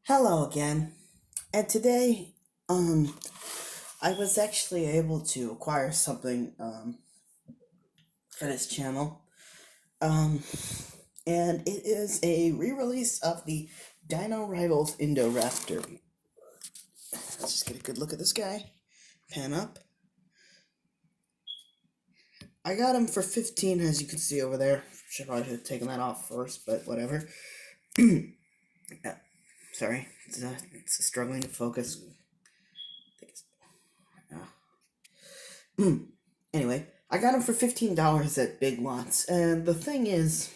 Hello again. And today, I was actually able to acquire something for this channel. Um, and it is a re-release of the Dino Rivals Indoraptor. Let's just get a good look at this guy. Pan up. I got him for 15, as you can see over there. Should probably have taken that off first, but whatever. Yeah, sorry, it's struggling to focus. Anyway, I got them for $15 at Big Lots, and the thing is,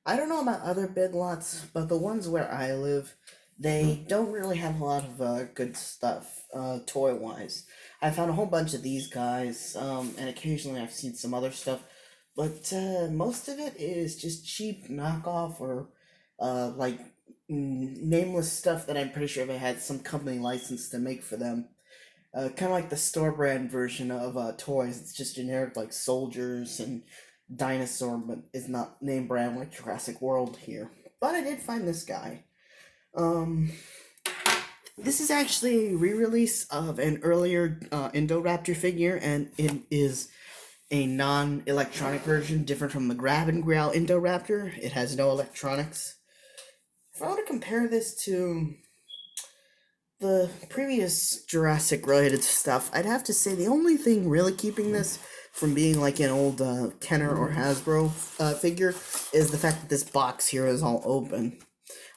I don't know about other Big Lots, but the ones where I live, they don't really have a lot of good stuff, toy-wise. I found a whole bunch of these guys, and occasionally I've seen some other stuff, but most of it is just cheap knockoff or like nameless stuff that I'm pretty sure they had some company license to make for them. Kind of like the store brand version of toys. It's just generic like soldiers and dinosaur, but it's not name brand like Jurassic World here. But I did find this guy. Um, this is actually a re-release of an earlier Indoraptor figure, and it is a non-electronic version, different from the Grab and Growl Indoraptor. It has no electronics. If I were to compare this to the previous Jurassic related stuff, I'd have to say the only thing really keeping this from being like an old Kenner or Hasbro figure is the fact that this box here is all open.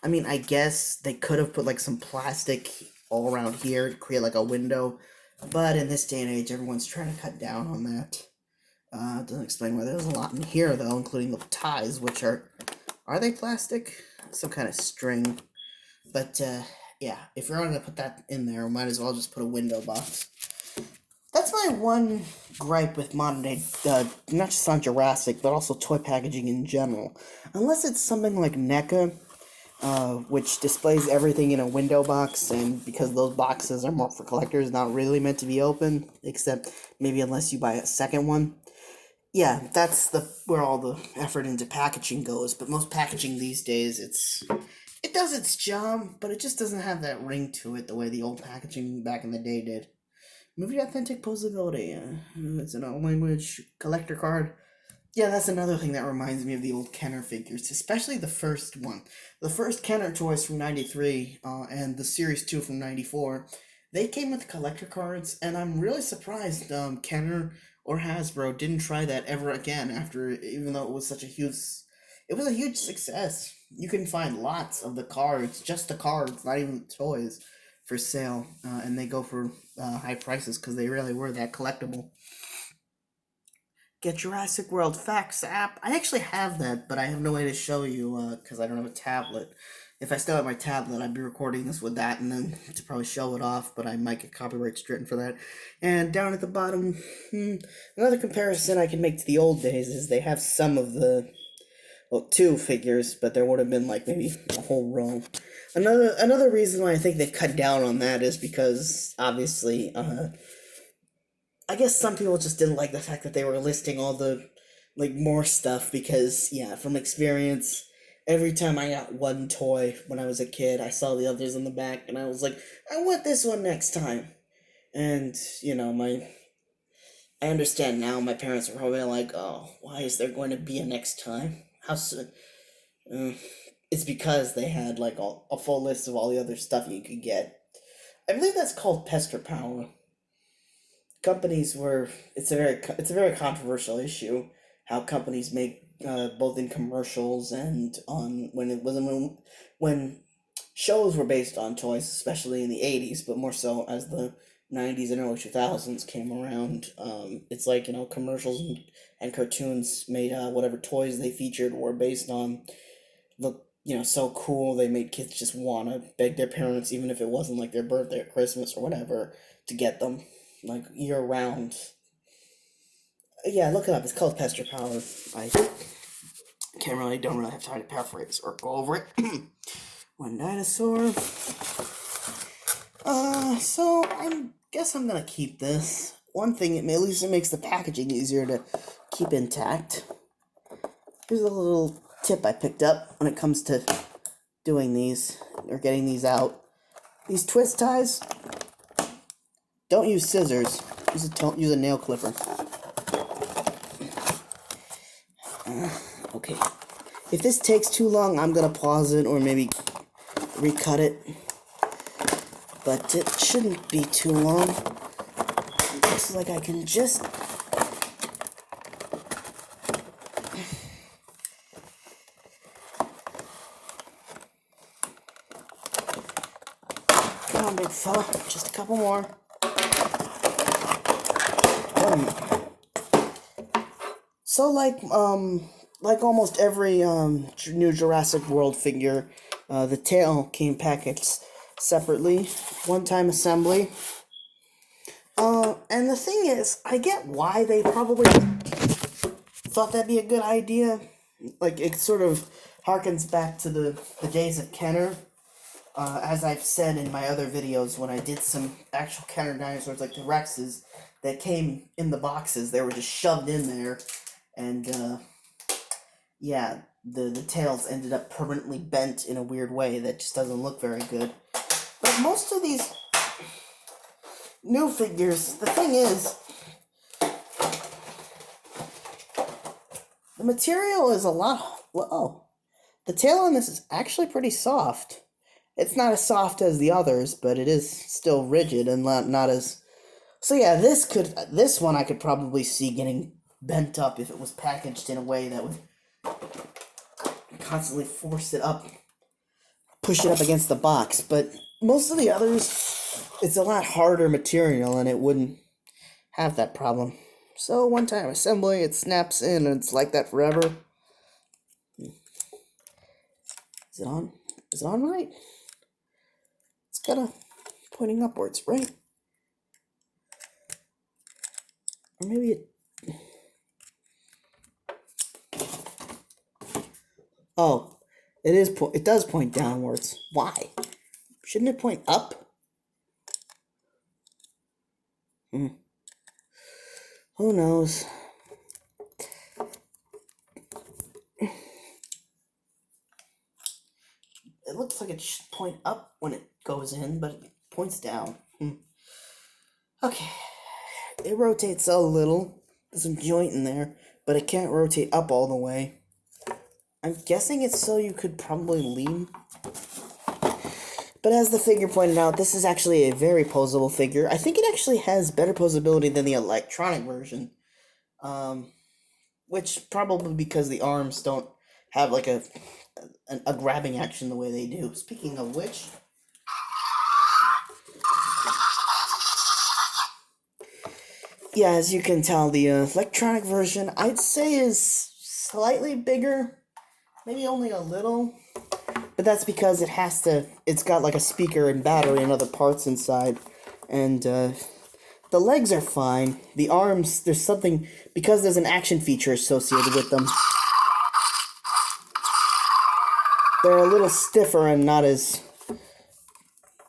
I mean, I guess they could have put like some plastic all around here to create like a window, but in this day and age, everyone's trying to cut down on that. It doesn't explain why there's a lot in here though, including the ties, which are they plastic? Some kind of string, but yeah, if you're going to put that in there, might as well just put a window box. That's my one gripe with modern day, not just on Jurassic, but also toy packaging in general. Unless it's something like NECA, which displays everything in a window box, and because those boxes are more for collectors, not really meant to be open, except maybe unless you buy a second one. Yeah, that's where all the effort into packaging goes, but most packaging these days, it does its job, but it just doesn't have that ring to it the way the old packaging back in the day did. Movie authentic posability. It's an old language collector card. Yeah, that's another thing that reminds me of the old Kenner figures, especially the first one. The first Kenner toys from 93 and the Series 2 from 94, they came with collector cards, and I'm really surprised Kenner or Hasbro didn't try that ever again after, even though it was such a huge... It was a huge success. You can find lots of the cards, just the cards, not even the toys, for sale, and they go for high prices because they really were that collectible. Get Jurassic World Facts app. I actually have that, but I have no way to show you because I don't have a tablet. If I still had my tablet, I'd be recording this with that and then to probably show it off, but I might get copyright stricken for that. And down at the bottom, another comparison I can make to the old days is they have some of the, well, two figures, but there would have been like maybe a whole row. Another reason why I think they cut down on that is because obviously, I guess some people just didn't like the fact that they were listing all the like more stuff because yeah, from experience, every time I got one toy when I was a kid, I saw the others in the back and I was like, I want this one next time. And I understand now my parents are probably like, oh, why is there going to be a next time? How soon? It's because they had like a full list of all the other stuff you could get. I believe that's called pester power. Companies were it's a very controversial issue how companies make both in commercials and on when shows were based on toys, especially in the 80s, but more so as the 90s and early 2000s came around. It's like, commercials and cartoons made whatever toys they featured were based on the, so cool they made kids just want to beg their parents, even if it wasn't like their birthday or Christmas or whatever, to get them, like, year round. Yeah, look it up. It's called Pester Power. I don't really have time to paraphrase or go over it. One dinosaur. So I guess I'm gonna keep this. One thing, at least it makes the packaging easier to keep intact. Here's a little tip I picked up when it comes to doing these or getting these out. These twist ties, don't use scissors. Use a nail clipper. Okay. If this takes too long, I'm gonna pause it or maybe recut it. But it shouldn't be too long. Looks like I can just... Come on, big fella. Just a couple more. So like almost every new Jurassic World figure, the tail came packaged separately, one-time assembly. And the thing is, I get why they probably thought that'd be a good idea. Like, it sort of harkens back to the days of Kenner. As I've said in my other videos, when I did some actual Kenner dinosaurs, like the Rexes, that came in the boxes, they were just shoved in there, and, yeah, the tails ended up permanently bent in a weird way that just doesn't look very good. But most of these new figures, the thing is, the material is a lot... Oh, the tail on this is actually pretty soft. It's not as soft as the others, but it is still rigid and not as... So yeah, this one I could probably see getting bent up if it was packaged in a way that would constantly force it up, push it up against the box. But most of the others, it's a lot harder material and it wouldn't have that problem. So one-time assembly, it snaps in and it's like that forever. Is it on? Is it on right? It's kind of pointing upwards, right? Or maybe it... Oh, it does point downwards. Why? Shouldn't it point up? Who knows? It looks like it should point up when it goes in, but it points down. Okay. It rotates a little. There's a joint in there, but it can't rotate up all the way. I'm guessing it's so you could probably lean. But as the figure pointed out, this is actually a very posable figure. I think it actually has better posability than the electronic version. Which probably because the arms don't have like a grabbing action the way they do. Speaking of which... Yeah, as you can tell, the electronic version, I'd say, is slightly bigger. Maybe only a little. But that's because it's got like a speaker and battery and other parts inside. And the legs are fine. The arms, there's something, because there's an action feature associated with them. They're a little stiffer and not as...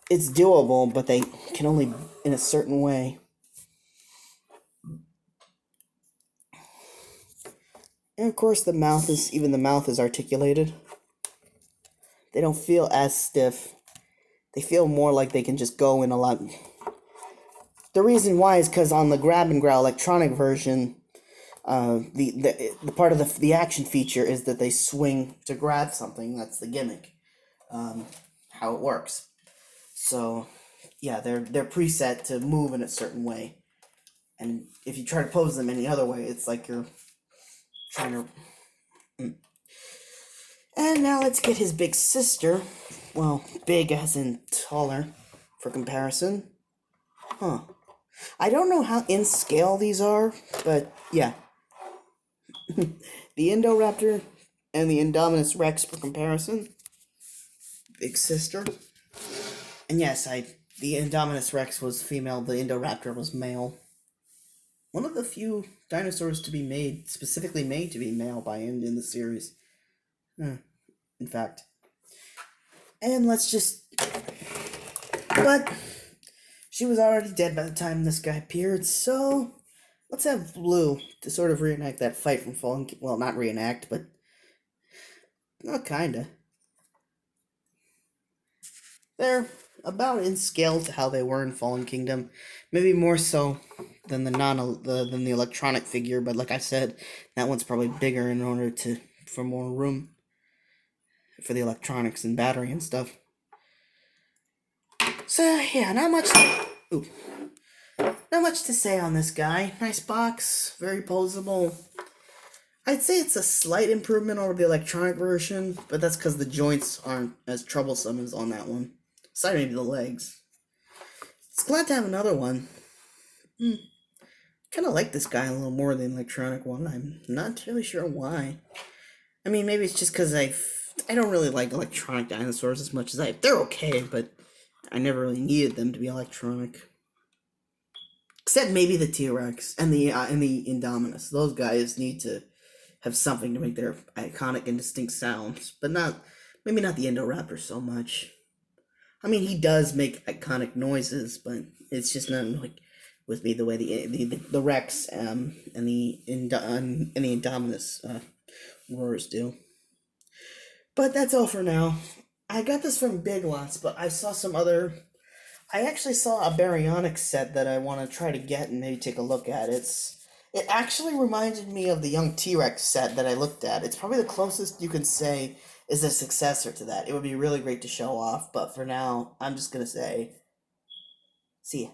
It's doable, but they can only in a certain way. And of course the mouth is articulated. They don't feel as stiff. They feel more like they can just go in a lot. The reason why is because on the grab and growl electronic version, the part of the action feature is that they swing to grab something. That's the gimmick. How it works. So yeah, they're preset to move in a certain way. And if you try to pose them any other way, it's like you're trying to... And now let's get his big sister. Well, big as in taller, for comparison. Huh. I don't know how in scale these are, but yeah. The Indoraptor and the Indominus Rex for comparison. Big sister. And yes, the Indominus Rex was female, the Indoraptor was male. One of the few dinosaurs to be made, specifically made to be male by Ind in the series. In fact. And let's just... But she was already dead by the time this guy appeared, so let's have Blue to sort of reenact that fight from Fallen... Well, not reenact, but... Well, kinda. There. about in scale to how they were in Fallen Kingdom. Maybe more so than than the electronic figure, but like I said, that one's probably bigger in order to for more room for the electronics and battery and stuff. So yeah, ooh, not much to say on this guy. Nice box, very posable. I'd say it's a slight improvement over the electronic version, but that's because the joints aren't as troublesome as on that one. Aside maybe the legs. It's glad to have another one. Kind of like this guy a little more than the electronic one. I'm not really sure why. I mean, maybe it's just because I don't really like electronic dinosaurs as much as they're okay, but I never really needed them to be electronic. Except maybe the T-Rex and the Indominus. Those guys need to have something to make their iconic and distinct sounds, but maybe not the Indoraptor so much. I mean, he does make iconic noises, but it's just not like with me the way the Rex and the Indominus roars do. But that's all for now. I got this from Big Lots, but I saw some other. I actually saw a baryonic set that I want to try to get and maybe take a look at. It actually reminded me of the young T-Rex set that I looked at. It's probably the closest you can say is a successor to that. It would be really great to show off, but for now, I'm just gonna say, see ya.